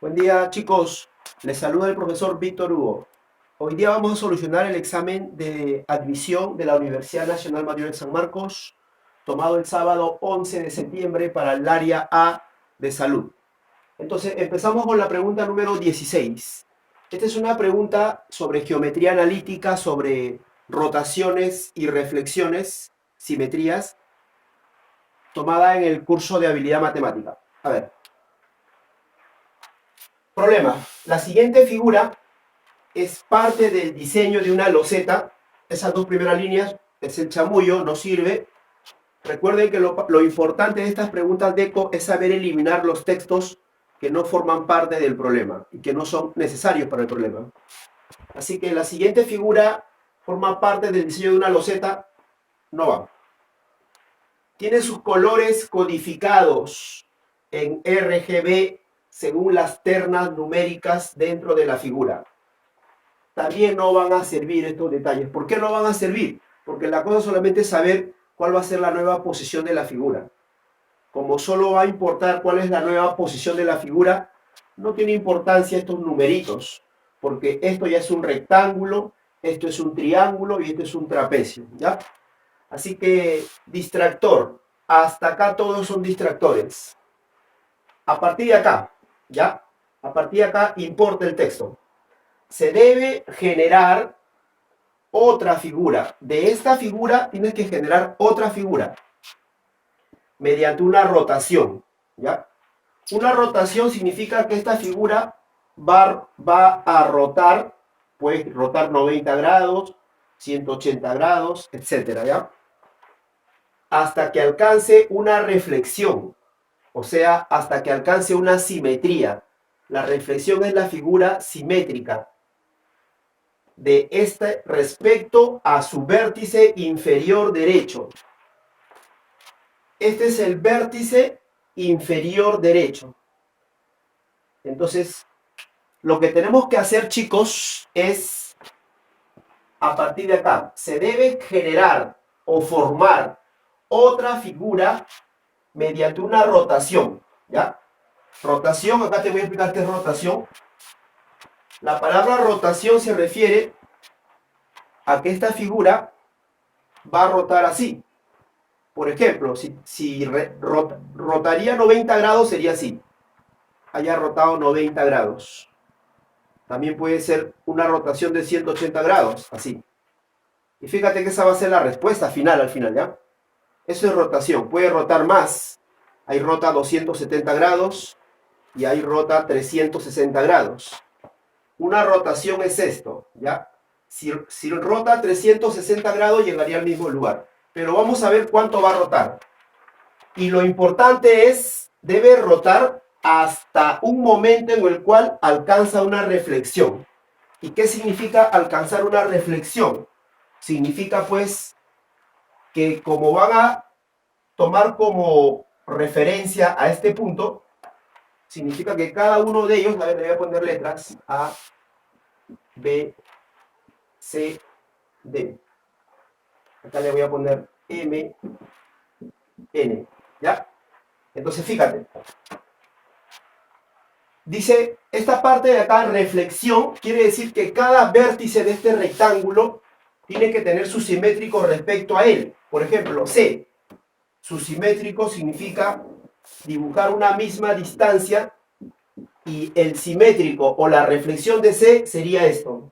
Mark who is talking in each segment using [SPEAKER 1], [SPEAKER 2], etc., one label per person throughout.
[SPEAKER 1] Buen día, chicos. Les saluda el profesor Víctor Hugo. Hoy día vamos a solucionar el examen de admisión de la Universidad Nacional Mayor de San Marcos, tomado el sábado 11 de septiembre para el área A de salud. Entonces, empezamos con la pregunta número 16. Esta es una pregunta sobre geometría analítica, sobre rotaciones y reflexiones, simetrías, tomada en el curso de habilidad matemática. A ver. Problema. La siguiente figura es parte del diseño de una loseta. Esas dos primeras líneas es el chamullo, no sirve. Recuerden que lo importante de estas preguntas de ECO es saber eliminar los textos que no forman parte del problema y que no son necesarios para el problema. Así que la siguiente figura forma parte del diseño de una loseta, no va. Tiene sus colores codificados en RGB según las ternas numéricas dentro de la figura. También no van a servir estos detalles. ¿Por qué no van a servir? Porque la cosa solamente es saber cuál va a ser la nueva posición de la figura. Como solo va a importar cuál es la nueva posición de la figura, no tiene importancia estos numeritos, porque esto ya es un rectángulo, esto es un triángulo y esto es un trapecio, ¿ya? Así que, distractor. Hasta acá todos son distractores. A partir de acá, ¿ya? A partir de acá importa el texto. Se debe generar otra figura. De esta figura tienes que generar otra figura mediante una rotación, ¿ya? Una rotación significa que esta figura va a rotar, puede rotar 90 grados, 180 grados, etcétera, ¿ya? Hasta que alcance una reflexión, o sea, hasta que alcance una simetría. La reflexión es la figura simétrica de este respecto a su vértice inferior derecho. Este es el vértice inferior derecho. Entonces, lo que tenemos que hacer, chicos, es, a partir de acá, se debe generar o formar otra figura mediante una rotación, ¿ya? Rotación, acá te voy a explicar qué es rotación. La palabra rotación se refiere a que esta figura va a rotar así. Por ejemplo, si rotaría 90 grados sería así. Haya rotado 90 grados. También puede ser una rotación de 180 grados, así. Y fíjate que esa va a ser la respuesta final al final, ¿ya? Eso es rotación. Puede rotar más. Ahí rota 270 grados y ahí rota 360 grados. Una rotación es esto, ¿ya? Si rota 360 grados llegaría al mismo lugar. Pero vamos a ver cuánto va a rotar. Y lo importante es, debe rotar hasta un momento en el cual alcanza una reflexión. ¿Y qué significa alcanzar una reflexión? Significa pues que como van a tomar como referencia a este punto, significa que cada uno de ellos, a ver, le voy a poner letras A, B, C, D. Acá le voy a poner M, N, ¿ya? Entonces, fíjate. Dice, esta parte de acá, reflexión, quiere decir que cada vértice de este rectángulo tiene que tener su simétrico respecto a él. Por ejemplo, C. Su simétrico significa dibujar una misma distancia y el simétrico o la reflexión de C sería esto.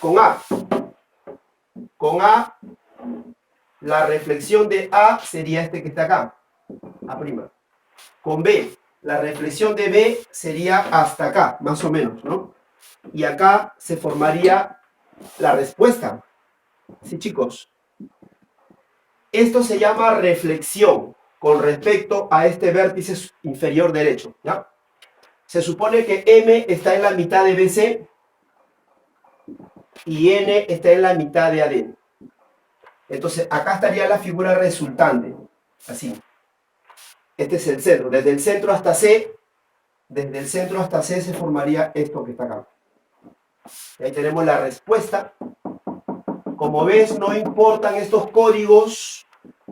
[SPEAKER 1] Con A. Con A, la reflexión de A sería este que está acá. A'. Con B, la reflexión de B sería hasta acá, más o menos, ¿no? Y acá se formaría la respuesta. Sí, chicos. Esto se llama reflexión con respecto a este vértice inferior derecho, ¿ya? Se supone que M está en la mitad de BC y N está en la mitad de AD. Entonces, acá estaría la figura resultante, así. Este es el centro. Desde el centro hasta C, se formaría esto que está acá. Y ahí tenemos la respuesta. Como ves, no importan estos códigos,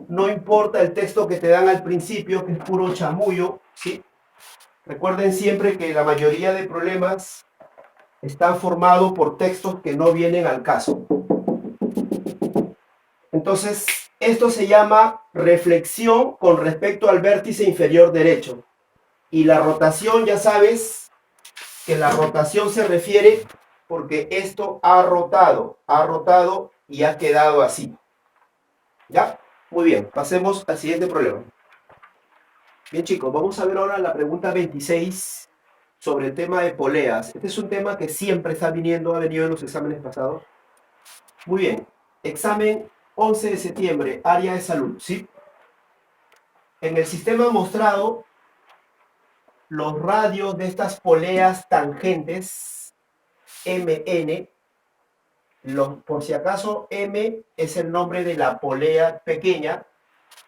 [SPEAKER 1] no importa el texto que te dan al principio, que es puro chamullo, ¿sí? Recuerden siempre que la mayoría de problemas están formados por textos que no vienen al caso. Entonces, esto se llama reflexión con respecto al vértice inferior derecho. Y la rotación, ya sabes que la rotación se refiere porque esto ha rotado y ha quedado así. ¿Ya? Muy bien, pasemos al siguiente problema. Bien, chicos, vamos a ver ahora la pregunta 26 sobre el tema de poleas. Este es un tema que siempre está viniendo, ha venido en los exámenes pasados. Muy bien, examen 11 de septiembre, área de salud, ¿sí? En el sistema mostrado, los radios de estas poleas tangentes, MN, por si acaso, M es el nombre de la polea pequeña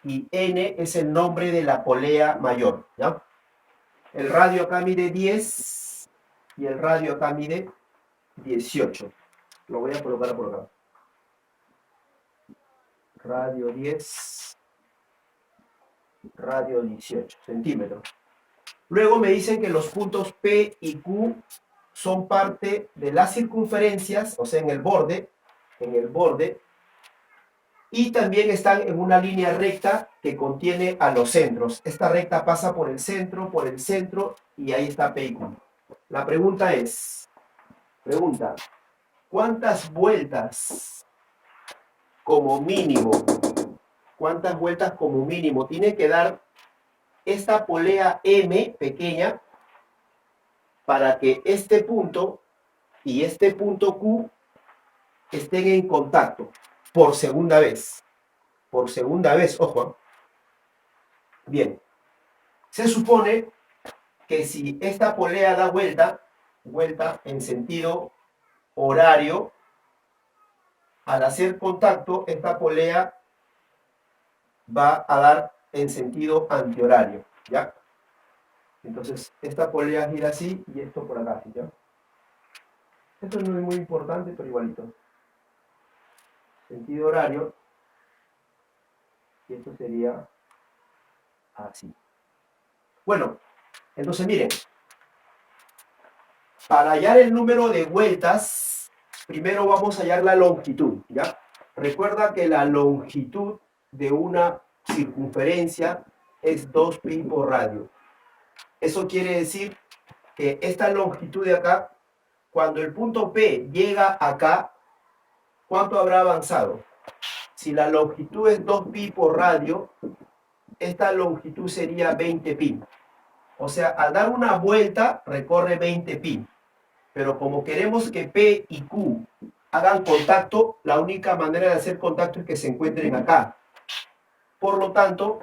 [SPEAKER 1] y N es el nombre de la polea mayor, ¿ya? El radio acá mide 10 y el radio acá mide 18. Lo voy a colocar por acá. Radio 10, radio 18 centímetros. Luego me dicen que los puntos P y Q son parte de las circunferencias, o sea, en el borde, y también están en una línea recta que contiene a los centros. Esta recta pasa por el centro, y ahí está P y Q. La pregunta es, ¿cuántas vueltas como mínimo tiene que dar esta polea M pequeña para que este punto y este punto Q estén en contacto por segunda vez? Por segunda vez, ojo. Bien. Se supone que si esta polea da vuelta en sentido horario, al hacer contacto, esta polea va a dar en sentido antihorario, ¿ya? Entonces, esta polea gira así y esto por acá, ¿ya? Esto no es muy importante, pero igualito. Sentido horario. Y esto sería así. Bueno, entonces miren. Para hallar el número de vueltas, primero vamos a hallar la longitud, ¿ya? Recuerda que la longitud de una circunferencia es 2pi por radio. Eso quiere decir que esta longitud de acá, cuando el punto P llega acá, ¿cuánto habrá avanzado? Si la longitud es 2pi por radio, esta longitud sería 20pi. O sea, al dar una vuelta, recorre 20pi. Pero como queremos que P y Q hagan contacto, la única manera de hacer contacto es que se encuentren acá. Por lo tanto,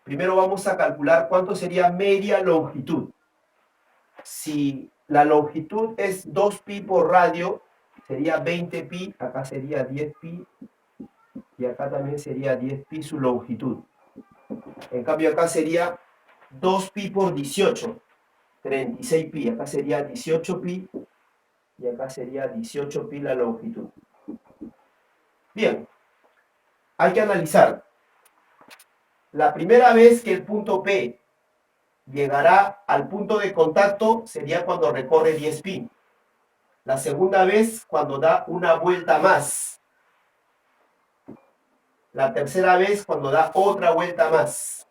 [SPEAKER 1] primero vamos a calcular cuánto sería media longitud. Si la longitud es 2pi por radio, sería 20pi, acá sería 10pi, y acá también sería 10pi su longitud. En cambio acá sería 2pi por 18, 36pi, acá sería 18pi, y acá sería 18pi la longitud. Bien, hay que analizar. La primera vez que el punto P llegará al punto de contacto sería cuando recorre 10pi. La segunda vez cuando da una vuelta más. La tercera vez cuando da otra vuelta más.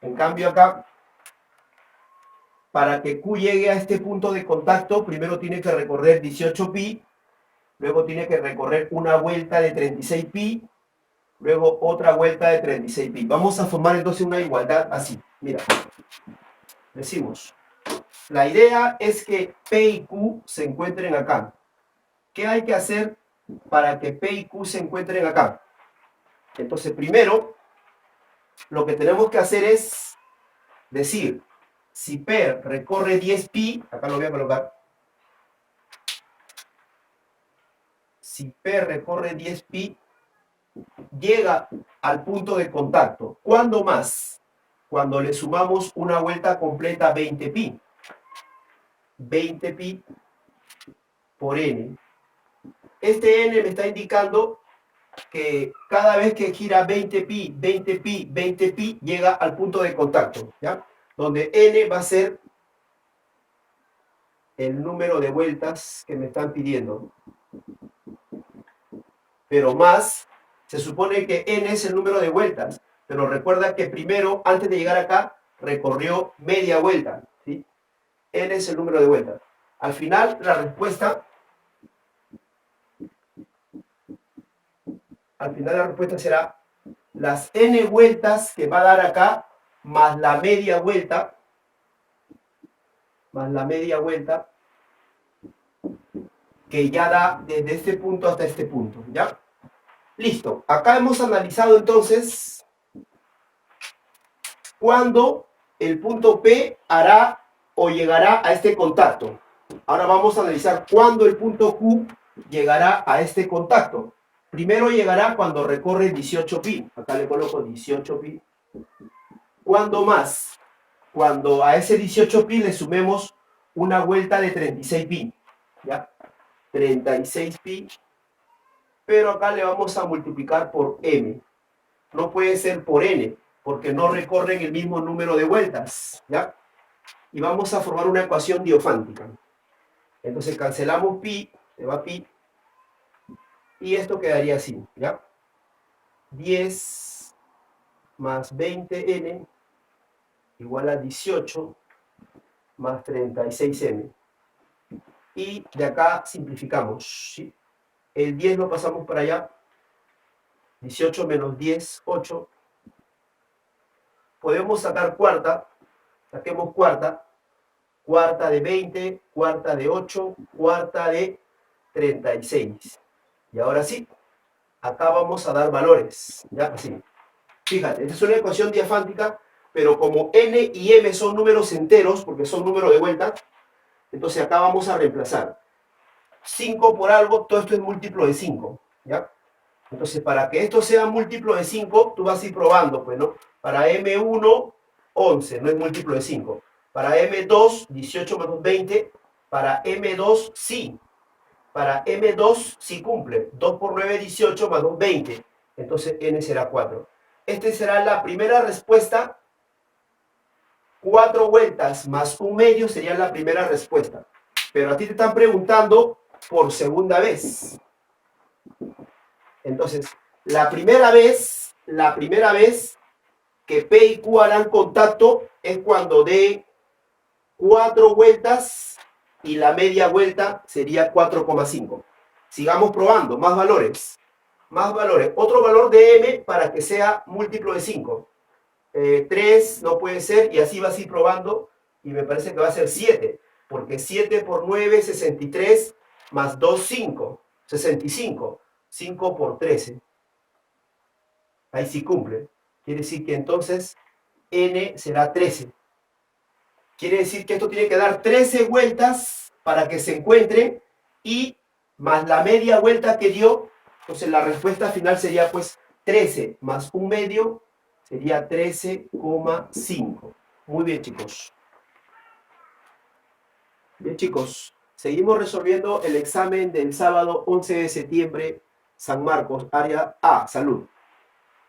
[SPEAKER 1] En cambio acá, para que Q llegue a este punto de contacto, primero tiene que recorrer 18pi, luego tiene que recorrer una vuelta de 36pi, luego otra vuelta de 36pi. Vamos a formar entonces una igualdad así. Mira, decimos, la idea es que P y Q se encuentren acá. ¿Qué hay que hacer para que P y Q se encuentren acá? Entonces, primero, lo que tenemos que hacer es decir, si P recorre 10pi, acá lo voy a colocar, si P recorre 10pi, llega al punto de contacto. ¿Cuándo más? Cuando le sumamos una vuelta completa 20pi. 20pi por n. Este n me está indicando que cada vez que gira 20pi, llega al punto de contacto, ¿ya? Donde n va a ser el número de vueltas que me están pidiendo. Pero más, se supone que n es el número de vueltas, pero recuerda que primero, antes de llegar acá, recorrió media vuelta, ¿sí? N es el número de vueltas. Al final, la respuesta será las n vueltas que va a dar acá, más la media vuelta, que ya da desde este punto hasta este punto, ¿ya? Listo. Acá hemos analizado entonces cuándo el punto P hará o llegará a este contacto. Ahora vamos a analizar cuándo el punto Q llegará a este contacto. Primero llegará cuando recorre 18 pi. Acá le coloco 18 pi. ¿Cuándo más? Cuando a ese 18 pi le sumemos una vuelta de 36 pi. ¿Ya? 36 pi. Pero acá le vamos a multiplicar por m. No puede ser por n, porque no recorren el mismo número de vueltas. ¿Ya? Y vamos a formar una ecuación diofántica. Entonces cancelamos pi, se va pi, y esto quedaría así, ¿ya? 10 más 20n igual a 18 más 36m. Y de acá simplificamos, ¿sí? El 10 lo pasamos para allá. 18 menos 10, 8. Podemos sacar cuarta. Saquemos cuarta. Cuarta de 20, cuarta de 8, cuarta de 36. Y ahora sí, acá vamos a dar valores, ¿ya? Así. Fíjate, esta es una ecuación diafántica, pero como n y m son números enteros, porque son números de vuelta, entonces acá vamos a reemplazar 5 por algo, todo esto es múltiplo de 5, ¿ya? Entonces, para que esto sea múltiplo de 5, tú vas a ir probando, pues, ¿no? Para m1, 11, no es múltiplo de 5. Para m2, 18 menos 20. Para m2, sí. Para m2, sí cumple. 2 por 9, 18, más 2, 20. Entonces, n será 4. Esta será la primera respuesta. 4 vueltas más un medio sería la primera respuesta. Pero a ti te están preguntando por segunda vez. Entonces, la primera vez que P y Q harán contacto es cuando dé 4 vueltas y la media vuelta sería 4,5. Sigamos probando, más valores. Más valores. Otro valor de M para que sea múltiplo de 5. 3 no puede ser, y así vas a ir probando, y me parece que va a ser 7, porque 7 por 9, 63, más 2, 5, 65, 5 por 13. Ahí sí cumple. Quiere decir que entonces n será 13. Quiere decir que esto tiene que dar 13 vueltas para que se encuentre, y más la media vuelta que dio, entonces la respuesta final sería pues 13 más un medio, sería 13,5. Muy bien, chicos. Bien, chicos. Seguimos resolviendo el examen del sábado 11 de septiembre, San Marcos, área A, salud.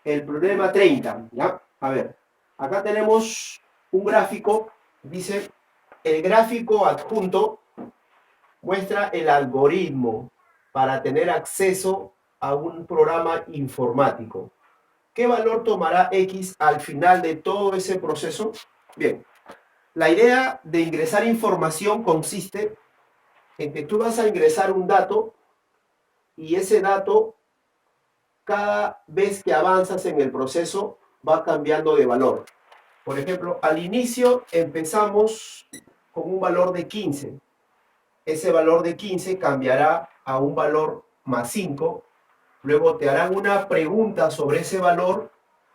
[SPEAKER 1] El problema 30, ¿ya? A ver, acá tenemos un gráfico, dice, el gráfico adjunto muestra el algoritmo para tener acceso a un programa informático. ¿Qué valor tomará X al final de todo ese proceso? Bien, la idea de ingresar información consiste en que tú vas a ingresar un dato, y ese dato, cada vez que avanzas en el proceso, va cambiando de valor. Por ejemplo, al inicio empezamos con un valor de 15. Ese valor de 15 cambiará a un valor más 5. Luego te harán una pregunta sobre ese valor.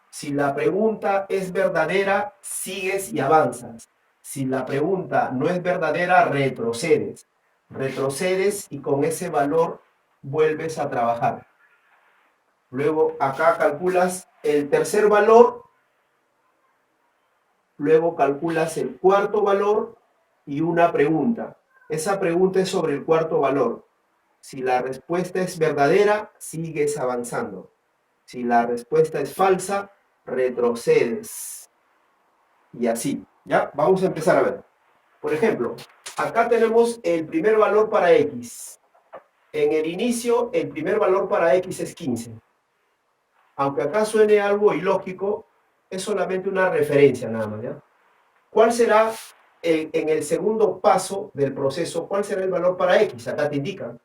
[SPEAKER 1] Si la pregunta es verdadera, sigues y avanzas. Si la pregunta no es verdadera, retrocedes. Retrocedes y con ese valor vuelves a trabajar. Luego acá calculas el tercer valor. Luego calculas el cuarto valor y una pregunta. Esa pregunta es sobre el cuarto valor. Si la respuesta es verdadera, sigues avanzando. Si la respuesta es falsa, retrocedes. Y así, ¿ya? Vamos a empezar a ver. Por ejemplo, acá tenemos el primer valor para X. En el inicio, el primer valor para X es 15. Aunque acá suene algo ilógico, es solamente una referencia nada más, ¿ya? ¿Cuál será en el segundo paso del proceso? ¿Cuál será el valor para X? Acá te indica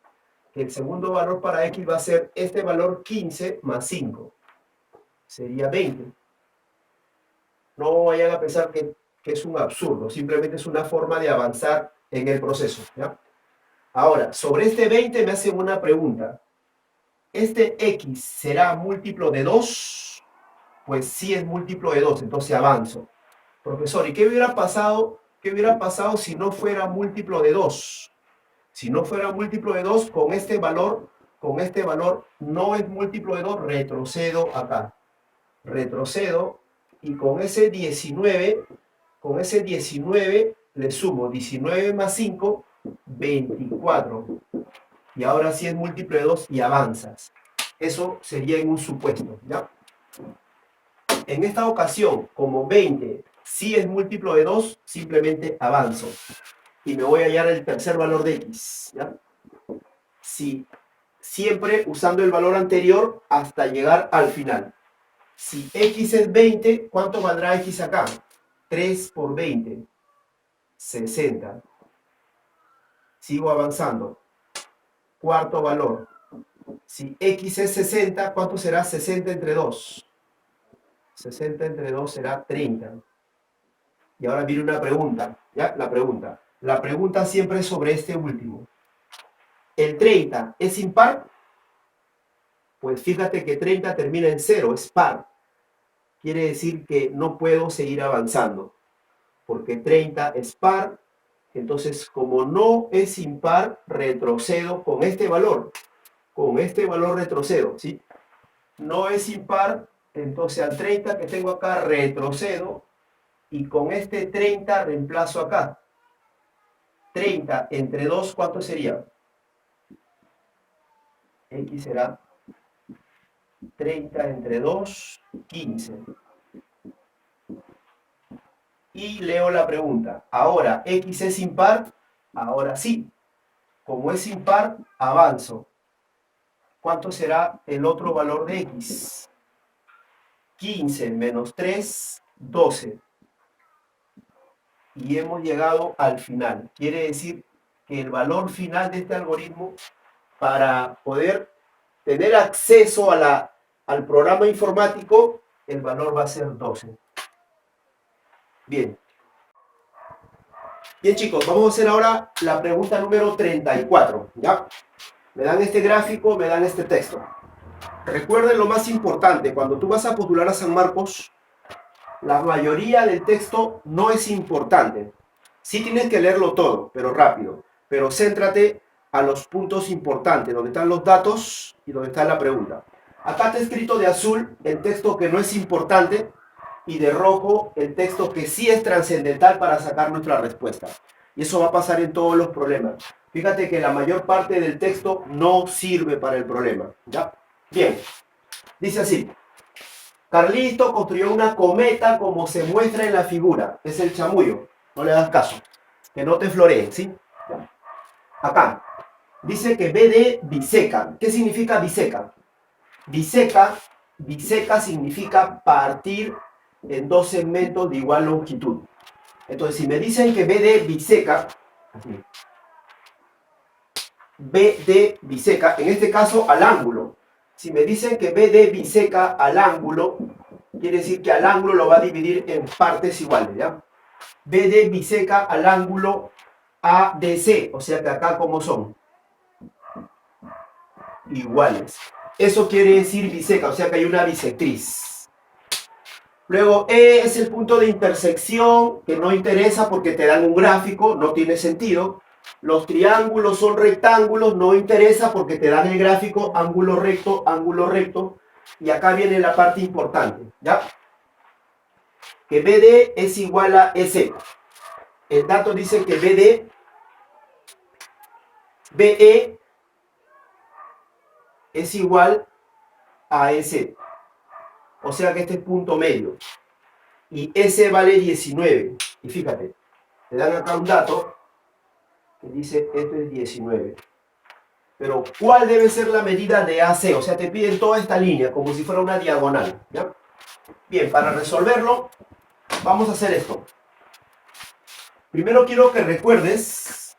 [SPEAKER 1] que el segundo valor para X va a ser este valor 15 más 5. Sería 20. No vayan a pensar que es un absurdo, simplemente es una forma de avanzar en el proceso, ¿ya? Ahora, sobre este 20 me hacen una pregunta. ¿Este X será múltiplo de 2? Pues sí es múltiplo de 2, entonces avanzo. Profesor, ¿y qué hubiera pasado si no fuera múltiplo de 2? Si no fuera múltiplo de 2, con este valor no es múltiplo de 2, retrocedo acá. Retrocedo y con ese 19 le sumo 19 más 5, 24. Y ahora sí es múltiplo de 2 y avanzas. Eso sería en un supuesto, ¿ya? En esta ocasión, como 20 sí es múltiplo de 2, simplemente avanzo. Y me voy a hallar el tercer valor de X, ¿ya? Si, siempre usando el valor anterior hasta llegar al final. Si X es 20, ¿cuánto valdrá X acá? 3 por 20, 60. Sigo avanzando. Cuarto valor. Si X es 60, ¿cuánto será 60 entre 2? 60 entre 2 será 30. Y ahora viene una pregunta, ¿ya? La pregunta siempre es sobre este último. ¿El 30 es impar? Pues fíjate que 30 termina en 0, es par. Quiere decir que no puedo seguir avanzando, porque 30 es par. Entonces, como no es impar, retrocedo con este valor. Con este valor retrocedo, ¿sí? No es impar, entonces al 30 que tengo acá retrocedo y con este 30 reemplazo acá. 30 entre 2, ¿cuánto sería? X será 30 entre 2, 15. Y leo la pregunta. Ahora, ¿X es impar? Ahora sí. Como es impar, avanzo. ¿Cuánto será el otro valor de X? 15 menos 3, 12. Y hemos llegado al final. Quiere decir que el valor final de este algoritmo, para poder tener acceso al programa informático, el valor va a ser 12. Bien. Bien, chicos, vamos a hacer ahora la pregunta número 34, ¿ya? Me dan este gráfico, me dan este texto. Recuerden lo más importante, cuando tú vas a postular a San Marcos, la mayoría del texto no es importante. Sí tienes que leerlo todo, pero rápido. Pero céntrate a los puntos importantes, donde están los datos y donde está la pregunta. Acá está escrito de azul el texto que no es importante y de rojo el texto que sí es trascendental para sacar nuestra respuesta. Y eso va a pasar en todos los problemas. Fíjate que la mayor parte del texto no sirve para el problema, ¿ya? Bien, dice así. Carlito construyó una cometa como se muestra en la figura. Es el chamullo, no le das caso. Que no te floreen, ¿sí? Ya. Acá, dice que BD biseca. ¿Qué significa biseca? Biseca significa partir en dos segmentos de igual longitud. Entonces, si me dicen que BD biseca, BD biseca, en este caso al ángulo. Si me dicen que BD biseca al ángulo, quiere decir que al ángulo lo va a dividir en partes iguales, ¿ya? BD biseca al ángulo ADC, o sea que acá como son iguales. Eso quiere decir biseca, o sea que hay una bisectriz. Luego E es el punto de intersección, que no interesa porque te dan un gráfico, no tiene sentido. Los triángulos son rectángulos, no interesa porque te dan el gráfico, ángulo recto. Y acá viene la parte importante, ¿ya? Que BD es igual a EC. El dato dice que BE es igual a EC. O sea que este es punto medio. Y S vale 19. Y fíjate, te dan acá un dato. te dice esto es 19. Pero, ¿cuál debe ser la medida de AC? O sea, te piden toda esta línea, como si fuera una diagonal, ¿ya? Bien, para resolverlo, vamos a hacer esto. Primero quiero que recuerdes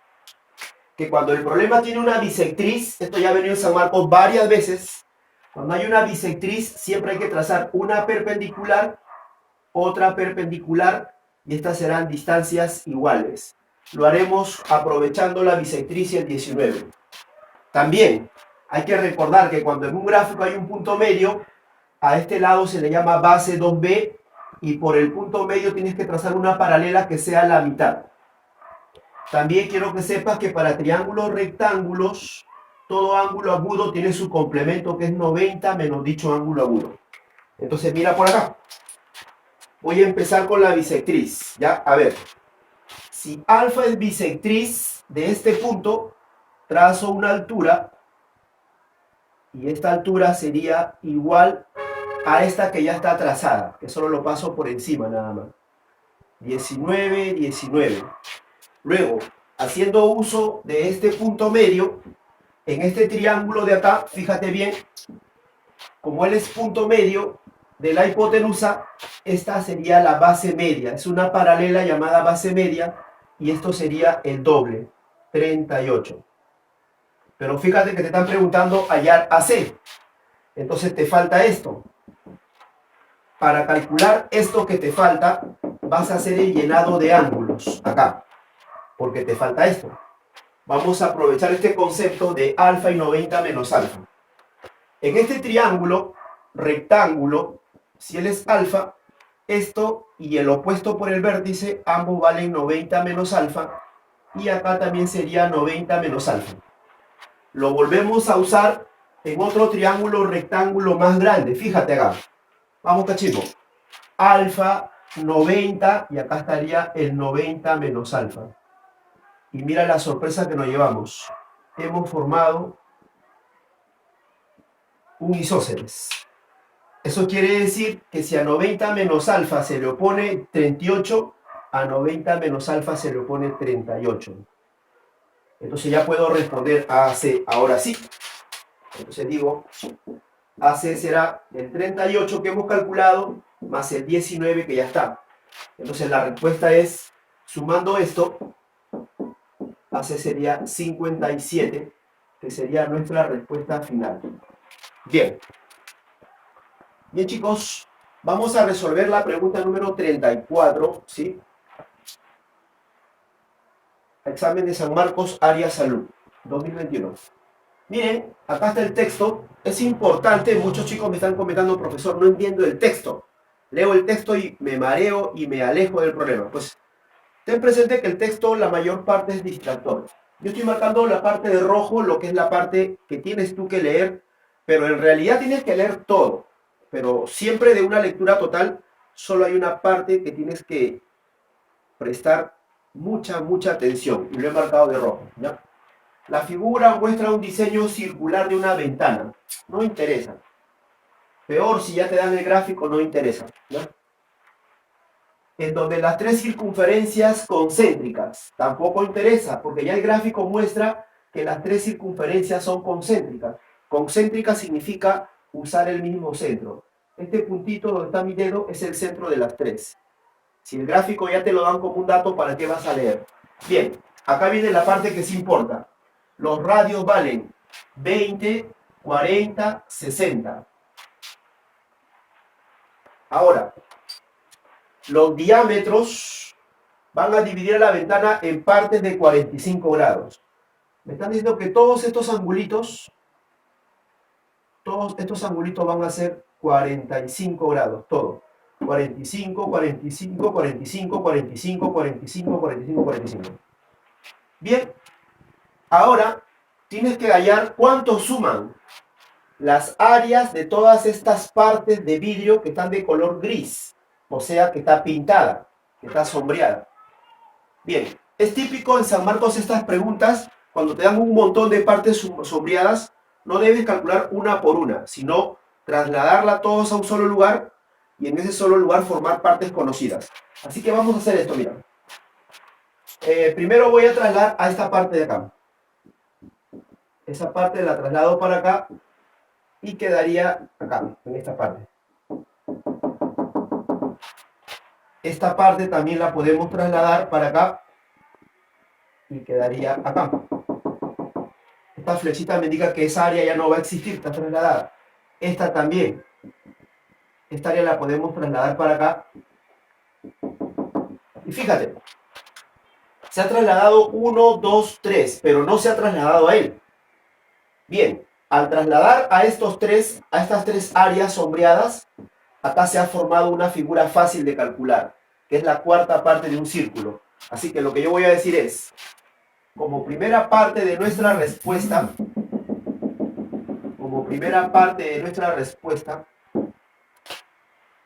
[SPEAKER 1] que cuando el problema tiene una bisectriz, esto ya ha venido en San Marcos varias veces, cuando hay una bisectriz siempre hay que trazar una perpendicular, otra perpendicular, y estas serán distancias iguales. Lo haremos aprovechando la bisectriz y el 19. También hay que recordar que cuando en un gráfico hay un punto medio, a este lado se le llama base 2B, y por el punto medio tienes que trazar una paralela que sea la mitad. También quiero que sepas que para triángulos rectángulos, todo ángulo agudo tiene su complemento que es 90 menos dicho ángulo agudo. Entonces mira por acá. Voy a empezar con la bisectriz, ¿ya? A ver, si alfa es bisectriz de este punto, trazo una altura, y esta altura sería igual a esta que ya está trazada, que solo lo paso por encima nada más. 19, 19. Luego, haciendo uso de este punto medio, en este triángulo de acá, fíjate bien, como él es punto medio de la hipotenusa, esta sería la base media. Es una paralela llamada base media, y esto sería el doble, 38. Pero fíjate que te están preguntando hallar AC. Entonces te falta esto. Para calcular esto que te falta, vas a hacer el llenado de ángulos acá, porque te falta esto. Vamos a aprovechar este concepto de alfa y 90 menos alfa. En este triángulo rectángulo, si él es alfa, esto y el opuesto por el vértice, ambos valen 90 menos alfa, y acá también sería 90 menos alfa. Lo volvemos a usar en otro triángulo rectángulo más grande. Fíjate acá. Vamos, cachimbo. Alfa, 90, y acá estaría el 90 menos alfa. Y mira la sorpresa que nos llevamos. Hemos formado un isósceles. Eso quiere decir que si a 90 menos alfa se le opone 38, a 90 menos alfa se le opone 38. Entonces ya puedo responder a AC ahora sí. Entonces digo, AC será el 38 que hemos calculado más el 19 que ya está. Entonces la respuesta es, sumando esto, AC sería 57, que sería nuestra respuesta final. Bien. Bien, chicos, vamos a resolver la pregunta número 34, ¿sí? Examen de San Marcos, área salud, 2021. Miren, acá está el texto. Es importante, muchos chicos me están comentando, profesor, no entiendo el texto. Leo el texto y me mareo y me alejo del problema. Pues, ten presente que el texto, la mayor parte es distractor. Yo estoy marcando la parte de rojo, lo que es la parte que tienes tú que leer, pero en realidad tienes que leer todo. Pero siempre de una lectura total, solo hay una parte que tienes que prestar mucha atención. Y lo he marcado de rojo, ¿ya? La figura muestra un diseño circular de una ventana. No interesa. Peor si ya te dan el gráfico, no interesa, ¿ya? En donde las tres circunferencias concéntricas tampoco interesa, porque ya el gráfico muestra que las tres circunferencias son concéntricas. Concéntrica significa usar el mismo centro. Este puntito donde está mi dedo es el centro de las tres. Si el gráfico ya te lo dan como un dato, ¿para qué vas a leer? Bien, acá viene la parte que sí importa. Los radios valen 20, 40, 60. Ahora, los diámetros van a dividir la ventana en partes de 45 grados. Me están diciendo que todos estos angulitos van a ser 45 grados, todo. 45, 45, 45, 45, 45, 45, 45. Bien, ahora tienes que hallar cuánto suman las áreas de todas estas partes de vidrio que están de color gris, o sea, que está pintada, que está sombreada. Bien, es típico en San Marcos estas preguntas, cuando te dan un montón de partes sombreadas, no debes calcular una por una, sino trasladarla todos a un solo lugar y en ese solo lugar formar partes conocidas. Así que vamos a hacer esto, mira. Primero voy a trasladar a esta parte de acá. Esa parte la traslado para acá y quedaría acá, en esta parte. Esta parte también la podemos trasladar para acá y quedaría acá. Esta flechita me indica que esa área ya no va a existir, está trasladada. Esta también. Esta área la podemos trasladar para acá. Y fíjate, se ha trasladado 1, 2, 3, pero no se ha trasladado a él. Bien, al trasladar a estas tres áreas sombreadas, acá se ha formado una figura fácil de calcular, que es la cuarta parte de un círculo. Así que lo que yo voy a decir es, como primera parte de nuestra respuesta,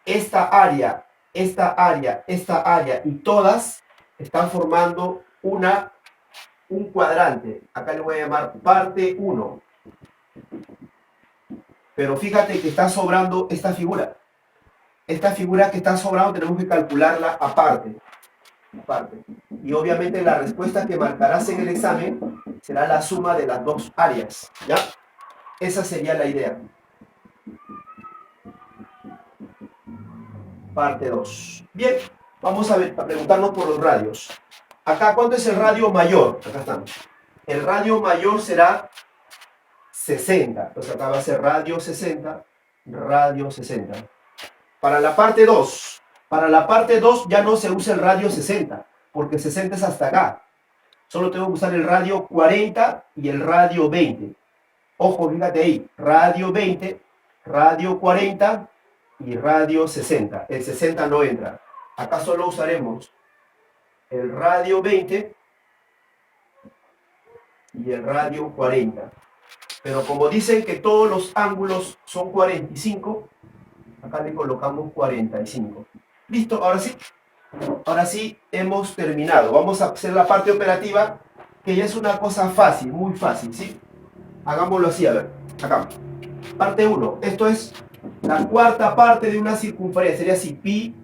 [SPEAKER 1] esta área y todas están formando un cuadrante. Acá le voy a llamar parte 1. Pero fíjate que está sobrando esta figura. Esta figura que está sobrando tenemos que calcularla aparte. Y obviamente la respuesta que marcarás en el examen será la suma de las dos áreas. ¿Ya? Esa sería la idea. Parte 2. Bien, vamos a preguntarnos por los radios. Acá, ¿cuánto es el radio mayor? Acá estamos. El radio mayor será 60. Entonces acá va a ser radio 60, radio 60. Para la parte 2 ya no se usa el radio 60, porque 60 es hasta acá. Solo tengo que usar el radio 40 y el radio 20. Ojo, fíjate ahí, radio 20, radio 40 y radio 60. El 60 no entra. Acá solo usaremos el radio 20 y el radio 40. Pero como dicen que todos los ángulos son 45, acá le colocamos 45. ¿Listo? Ahora sí. Ahora sí hemos terminado. Vamos a hacer la parte operativa, que ya es una cosa fácil, muy fácil, ¿sí? Hagámoslo así, a ver. Acá. Parte 1. Esto es la cuarta parte de una circunferencia. Sería así, pi.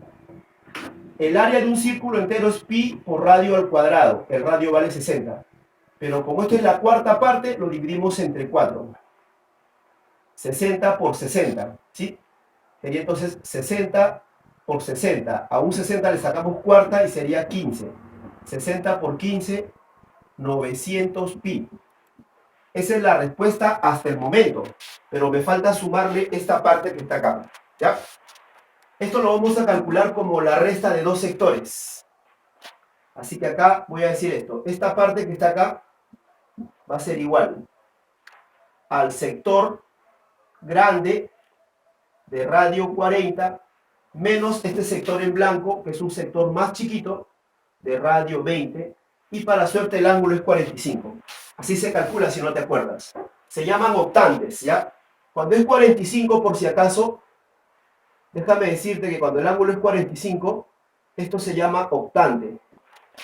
[SPEAKER 1] El área de un círculo entero es pi por radio al cuadrado. El radio vale 60. Pero como esto es la cuarta parte, lo dividimos entre 4. 60 por 60, ¿sí? Sería entonces 60 por 60. A un 60 le sacamos cuarta y sería 15. 60 por 15, 900 pi. Esa es la respuesta hasta el momento. Pero me falta sumarle esta parte que está acá, ¿ya? Esto lo vamos a calcular como la resta de dos sectores. Así que acá voy a decir esto. Esta parte que está acá va a ser igual al sector grande de radio 40 menos este sector en blanco, que es un sector más chiquito, de radio 20, y para suerte el ángulo es 45. Así se calcula si no te acuerdas. Se llaman octantes, ¿ya? Cuando es 45, por si acaso, déjame decirte que cuando el ángulo es 45, esto se llama octante.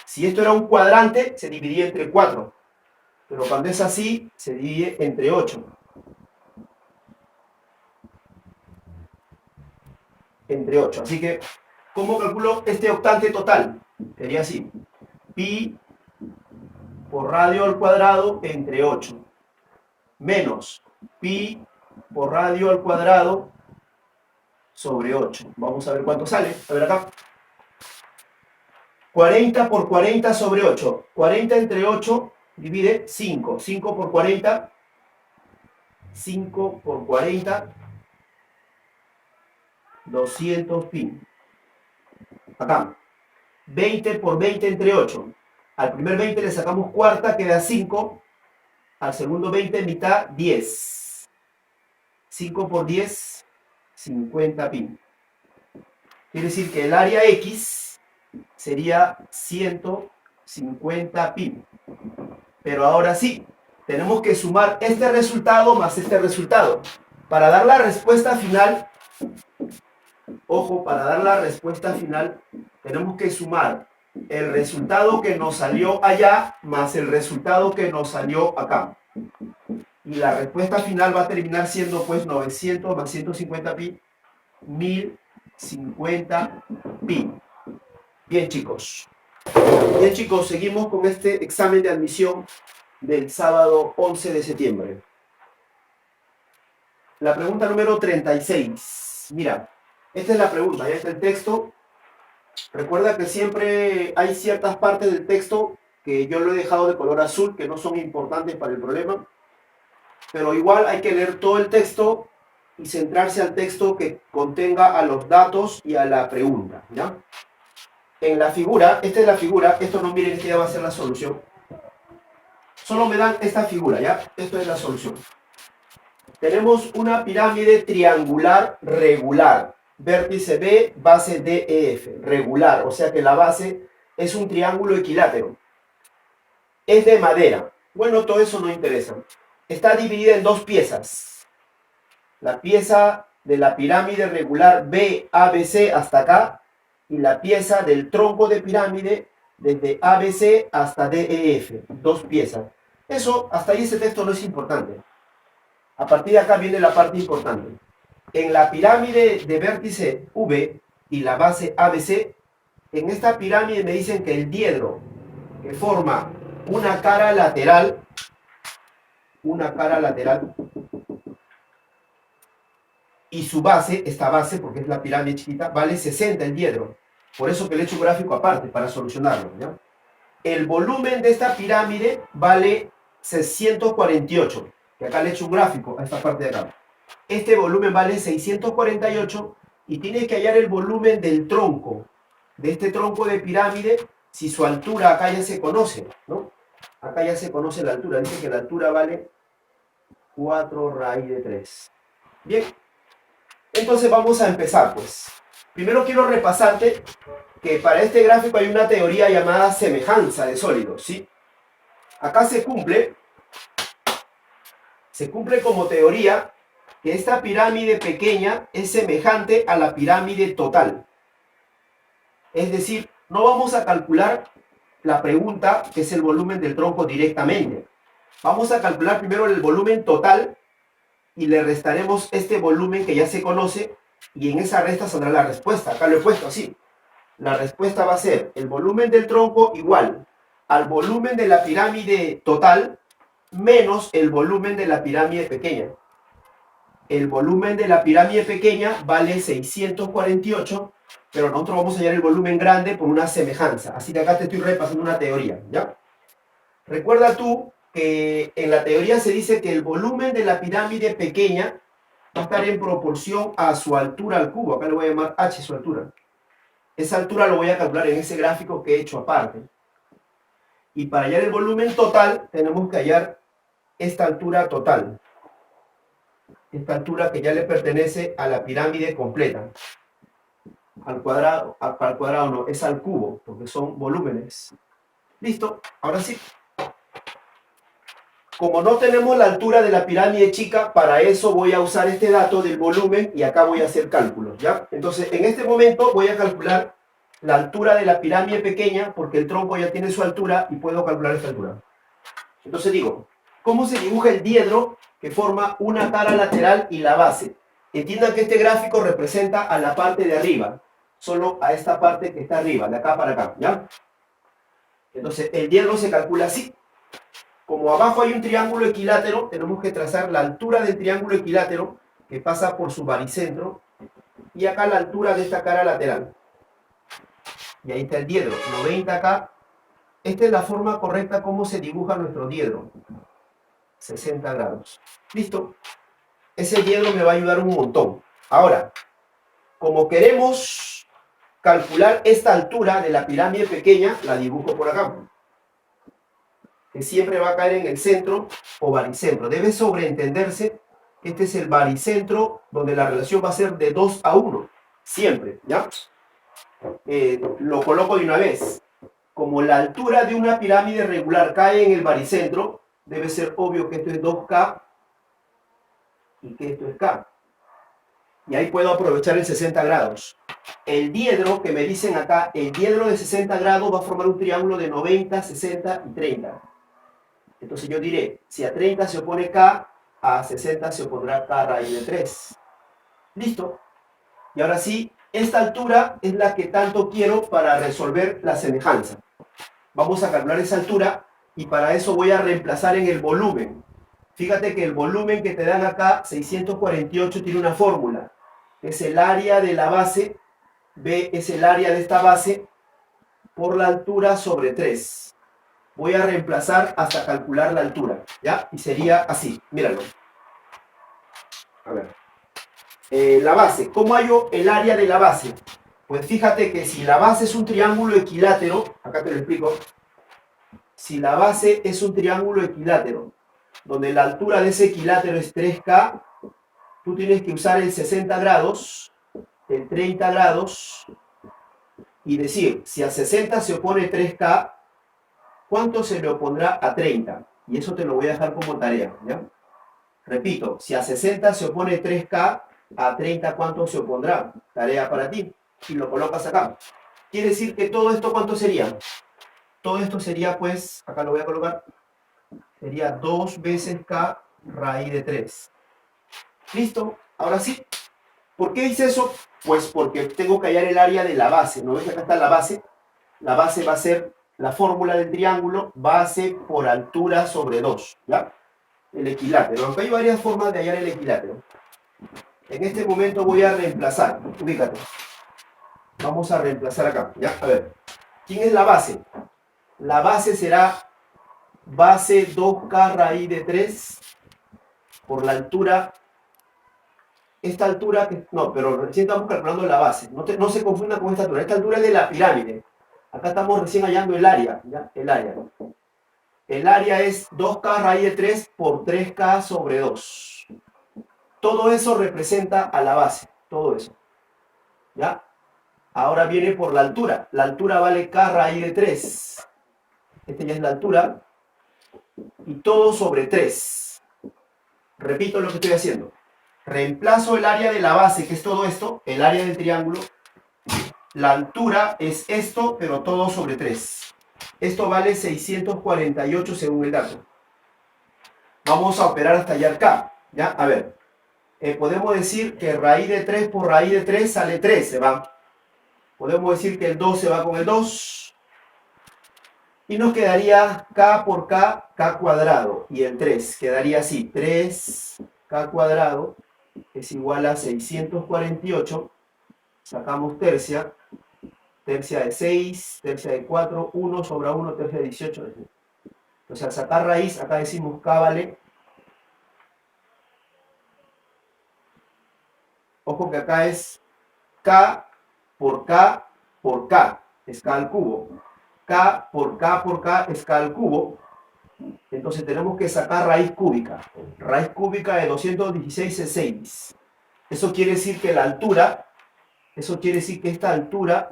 [SPEAKER 1] Si esto era un cuadrante, se dividía entre 4. Pero cuando es así, se divide entre 8. Entre 8. Así que, ¿cómo calculo este octante total? Sería así. Pi por radio al cuadrado entre 8. Menos pi por radio al cuadrado sobre 8. Vamos a ver cuánto sale. A ver acá. 40 por 40 sobre 8. 40 entre 8 divide 5. 5 por 40. 5 por 40. 200 pi. Acá. 20 por 20 entre 8. Al primer 20 le sacamos cuarta, queda 5. Al segundo 20, mitad, 10. 5 por 10, 50 pi. Quiere decir que el área X sería 150 pi. Pero ahora sí, tenemos que sumar este resultado más este resultado. Para dar la respuesta final, ojo, para dar la respuesta final, tenemos que sumar el resultado que nos salió allá más el resultado que nos salió acá. Y la respuesta final va a terminar siendo pues 900 más 150 pi, 1050 pi. Bien, chicos. Bien chicos, seguimos con este examen de admisión del sábado 11 de septiembre. La pregunta número 36. Mira, esta es la pregunta, ya está el texto. Recuerda que siempre hay ciertas partes del texto que yo lo he dejado de color azul, que no son importantes para el problema. Pero igual hay que leer todo el texto y centrarse al texto que contenga a los datos y a la pregunta, ¿ya? En la figura, esta es la figura, esto no miren que ya va a ser la solución. Solo me dan esta figura, ¿ya? Esto es la solución. Tenemos una pirámide triangular regular. Vértice B, base D, E, F. Regular, o sea que la base es un triángulo equilátero. Es de madera. Bueno, todo eso no interesa. Está dividida en dos piezas. La pieza de la pirámide regular B, ABC hasta acá, y la pieza del tronco de pirámide desde ABC hasta DEF. Dos piezas. Eso, hasta ahí ese texto no es importante. A partir de acá viene la parte importante. En la pirámide de vértice V y la base ABC, en esta pirámide me dicen que el diedro que forma una cara lateral, y su base, esta base, porque es la pirámide chiquita, vale 60 el diedro. Por eso que le he hecho un gráfico aparte, para solucionarlo, ¿ya? El volumen de esta pirámide vale 648, que acá le he hecho un gráfico a esta parte de acá. Este volumen vale 648 y tienes que hallar el volumen del tronco, de este tronco de pirámide, si su altura acá ya se conoce, ¿no? Acá ya se conoce la altura, dice que la altura vale 4 raíz de 3. Bien, entonces vamos a empezar, pues. Primero quiero repasarte que para este gráfico hay una teoría llamada semejanza de sólidos, ¿sí? Acá se cumple como teoría que esta pirámide pequeña es semejante a la pirámide total. Es decir, no vamos a calcular la pregunta, que es el volumen del tronco directamente. Vamos a calcular primero el volumen total y le restaremos este volumen que ya se conoce y en esa resta saldrá la respuesta. Acá lo he puesto así. La respuesta va a ser el volumen del tronco igual al volumen de la pirámide total menos el volumen de la pirámide pequeña. El volumen de la pirámide pequeña vale 648, pero nosotros vamos a hallar el volumen grande por una semejanza. Así que acá te estoy repasando una teoría, ¿ya? Recuerda tú que en la teoría se dice que el volumen de la pirámide pequeña va a estar en proporción a su altura al cubo. Acá le voy a llamar h su altura. Esa altura lo voy a calcular en ese gráfico que he hecho aparte. Y para hallar el volumen total, tenemos que hallar esta altura total. Esta altura que ya le pertenece a la pirámide completa. Al cuadrado no, es al cubo, porque son volúmenes. ¿Listo? Ahora sí. Como no tenemos la altura de la pirámide chica, para eso voy a usar este dato del volumen y acá voy a hacer cálculos, ¿ya? Entonces, en este momento voy a calcular la altura de la pirámide pequeña, porque el tronco ya tiene su altura y puedo calcular esta altura. Entonces digo, ¿cómo se dibuja el diedro que forma una cara lateral y la base? Entiendan que este gráfico representa a la parte de arriba, solo a esta parte que está arriba, de acá para acá, ¿ya? Entonces, el diedro se calcula así. Como abajo hay un triángulo equilátero, tenemos que trazar la altura del triángulo equilátero que pasa por su baricentro y acá la altura de esta cara lateral. Y ahí está el diedro, 90 acá. Esta es la forma correcta como se dibuja nuestro diedro. 60 grados. ¿Listo? Ese diedro me va a ayudar un montón. Ahora, como queremos calcular esta altura de la pirámide pequeña, la dibujo por acá, que siempre va a caer en el centro o baricentro. Debe sobreentenderse que este es el baricentro donde la relación va a ser de 2 a 1. Siempre, ¿ya? Lo coloco de una vez. Como la altura de una pirámide regular cae en el baricentro, debe ser obvio que esto es 2K y que esto es K. Y ahí puedo aprovechar el 60 grados. El diedro que me dicen acá, el diedro de 60 grados va a formar un triángulo de 90, 60 y 30. Entonces yo diré, si a 30 se opone K, a 60 se opondrá K raíz de 3. ¿Listo? Y ahora sí, esta altura es la que tanto quiero para resolver la semejanza. Vamos a calcular esa altura y para eso voy a reemplazar en el volumen. Fíjate que el volumen que te dan acá, 648, tiene una fórmula. Es el área de la base, B es el área de esta base, por la altura sobre 3. Voy a reemplazar hasta calcular la altura, ¿ya? Y sería así, míralo. A ver. La base, ¿cómo hallo el área de la base? Pues fíjate que si la base es un triángulo equilátero, acá te lo explico. Si la base es un triángulo equilátero, donde la altura de ese equilátero es 3K, tú tienes que usar el 60 grados, el 30 grados, y decir, si a 60 se opone 3K, ¿cuánto se le opondrá a 30? Y eso te lo voy a dejar como tarea, ¿ya? Repito, si a 60 se opone 3K, a 30 ¿cuánto se opondrá? Tarea para ti. Y lo colocas acá. Quiere decir que todo esto, ¿cuánto sería? Todo esto sería, pues, acá lo voy a colocar, sería 2 veces K raíz de 3. ¿Listo? Ahora sí. ¿Por qué hice eso? Pues porque tengo que hallar el área de la base. ¿No ves que acá está la base? La base va a ser la fórmula del triángulo, base por altura sobre 2, ¿ya? El equilátero. Aunque hay varias formas de hallar el equilátero. En este momento voy a reemplazar. Ubícate. Vamos a reemplazar acá, ¿ya? A ver. ¿Quién es la base? La base será base 2K raíz de 3 por la altura. Esta altura, no, pero recién estamos calculando la base. No se confunda con esta altura. Esta altura es de la pirámide. Acá estamos recién hallando el área, ¿ya? El área. El área es 2K raíz de 3 por 3K sobre 2. Todo eso representa a la base. Todo eso. ¿Ya? Ahora viene por la altura. La altura vale K raíz de 3. Esta ya es la altura. Y todo sobre 3. Repito lo que estoy haciendo. Reemplazo el área de la base, que es todo esto, el área del triángulo. La altura es esto, pero todo sobre 3. Esto vale 648 según el dato. Vamos a operar hasta hallar K. ¿Ya? A ver. Podemos decir que raíz de 3 por raíz de 3 sale 3, se va. Podemos decir que el 2 se va con el 2. Y nos quedaría K por K, K cuadrado. Y el 3 quedaría así. 3K cuadrado es igual a 648. Sacamos tercia. Tercia de 6, tercia de 4, 1 sobre 1, tercia de 18. Entonces al sacar raíz, acá decimos K vale. Ojo que acá es K por K por K. Es K al cubo. K por K por K es K al cubo. Entonces tenemos que sacar raíz cúbica. Raíz cúbica de 216 es 6. Eso quiere decir que la altura, eso quiere decir que esta altura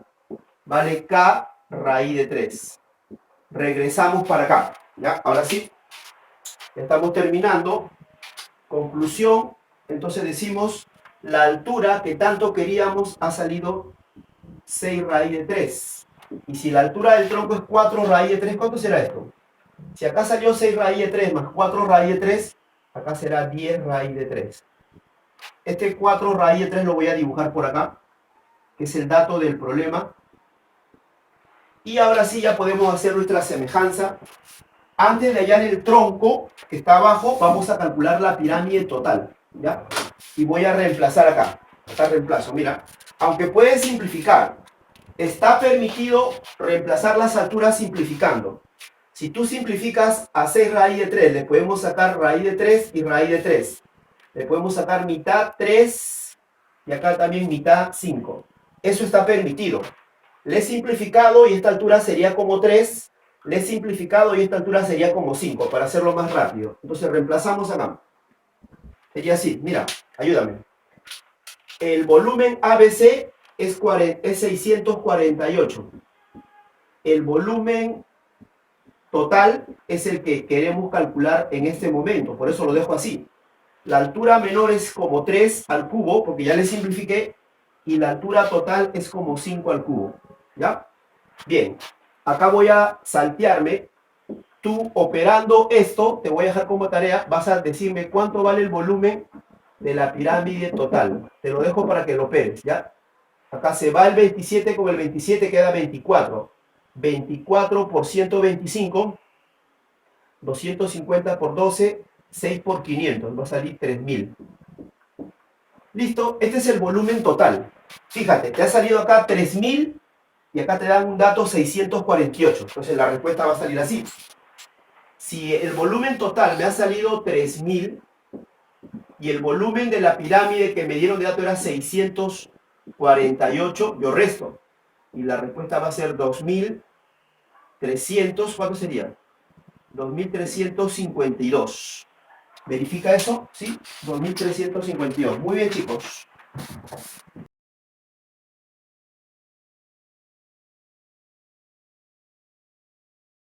[SPEAKER 1] vale K raíz de 3. Regresamos para acá. ¿Ya? Ahora sí. Estamos terminando. Conclusión. Entonces decimos, la altura que tanto queríamos ha salido 6 raíz de 3. Y si la altura del tronco es 4 raíz de 3, ¿cuánto será esto? Si acá salió 6 raíz de 3 más 4 raíz de 3, acá será 10 raíz de 3. Este 4 raíz de 3 lo voy a dibujar por acá, que es el dato del problema. Y ahora sí ya podemos hacer nuestra semejanza. Antes de hallar el tronco que está abajo, vamos a calcular la pirámide total, ¿ya? Y voy a reemplazar acá. Acá reemplazo, mira. Aunque puedes simplificar, está permitido reemplazar las alturas simplificando. Si tú simplificas a 6 raíz de 3, le podemos sacar raíz de 3 y raíz de 3. Le podemos sacar mitad 3 y acá también mitad 5. Eso está permitido. Le he simplificado y esta altura sería como 3. Le he simplificado y esta altura sería como 5, para hacerlo más rápido. Entonces reemplazamos acá. Sería así, mira, ayúdame. El volumen ABC es 648. El volumen total es el que queremos calcular en este momento, por eso lo dejo así. La altura menor es como 3 al cubo, porque ya le simplifiqué, y la altura total es como 5 al cubo. ¿Ya? Bien, acá voy a saltearme. Tú operando esto, te voy a dejar como tarea, vas a decirme cuánto vale el volumen de la pirámide total. Te lo dejo para que lo operes, ¿ya? Acá se va el 27 con el 27, queda 24. 24 por 125, 250 por 12, 6 por 500, va a salir 3000. Listo, este es el volumen total. Fíjate, te ha salido acá 3000 y acá te dan un dato 648. Entonces la respuesta va a salir así. Si el volumen total me ha salido 3000 y el volumen de la pirámide que me dieron de dato era 648, yo resto. Y la respuesta va a ser 2300, ¿cuánto sería? 2352. ¿Verifica eso? ¿Sí? 2352. Muy bien, chicos.